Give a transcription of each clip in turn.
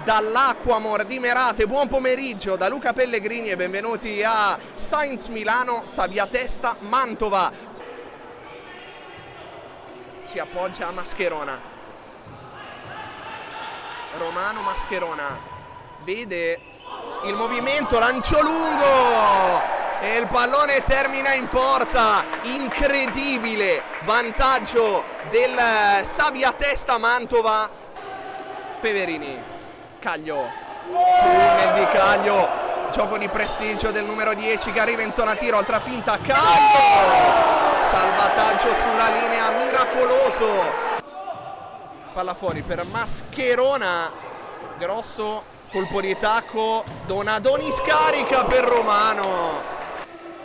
dall'Acquamor di Merate. Buon pomeriggio da Luca Pellegrini e benvenuti a Sainz Milano, Sabbiatesta Mantova. Si appoggia a Mascherona. Romano Mascherona vede il movimento, lancio lungo e il pallone termina in porta. Incredibile vantaggio del Sabbiatesta Mantova. Peverini, Caglio, tunnel di Caglio, gioco di prestigio del numero 10 che arriva in zona tiro, altra finta, Caglio, salvataggio sulla linea miracoloso. Palla fuori per Mascherona, grosso colpo di tacco, Donadoni scarica per Romano.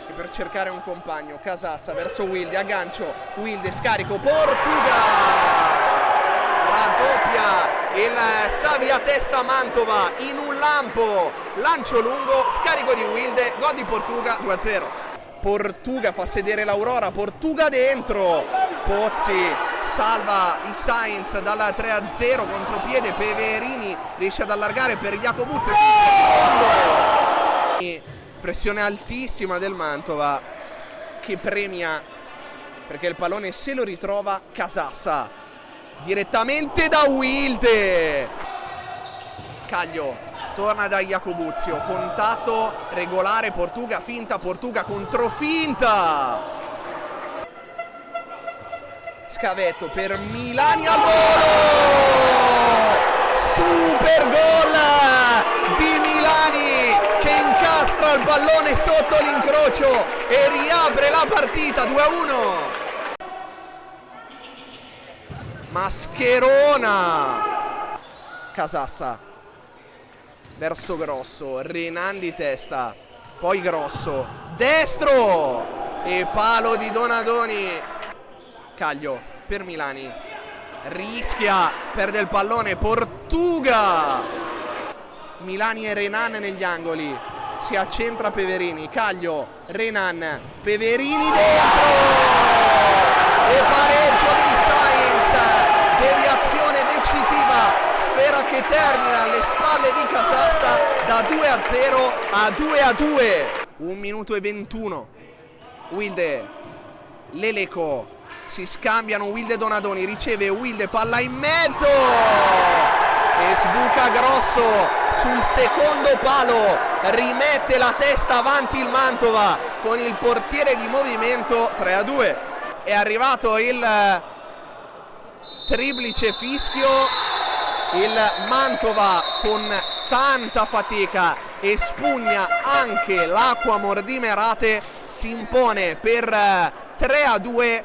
E per cercare un compagno, Casassa verso Wilde, aggancio, Wilde scarico, Portuga, raddoppia il Sabbiatesta Mantova in un lampo, lancio lungo, scarico di Wilde, gol di Portuga, 2-0. Portuga fa sedere l'Aurora, Portuga dentro, Pozzi salva i Sainz dalla 3-0, contropiede, Peverini riesce ad allargare per Jacobuzzi, pressione altissima del Mantova che premia perché il pallone se lo ritrova Casassa direttamente da Wilde. Caglio torna da Jacobuzio, contatto regolare, Portuga finta, Portuga controfinta, scavetto per Milani al volo, super gol di Milani che incastra il pallone sotto l'incrocio e riapre la partita 2-1. Mascherona, Casassa verso Grosso, Renan di testa, poi Grosso, destro e palo di Donadoni. Caglio per Milani, rischia, perde il pallone, Portuga, Milani e Renan negli angoli, si accentra Peverini, Caglio, Renan, Peverini dentro e pareggio di Sainz, deviazione decisiva, sfera che termina alle spalle di Casassa da 2-0 a 2-2. 1 minuto e 21. Wilde, Leleco, si scambiano Wilde e Donadoni, riceve Wilde, palla in mezzo e sbuca Grosso sul secondo palo, rimette la testa avanti il Mantova con il portiere di movimento. 3-2. È arrivato il triplice fischio, il Mantova con tanta fatica espugna anche l'Acquamor di Merate, si impone per 3-2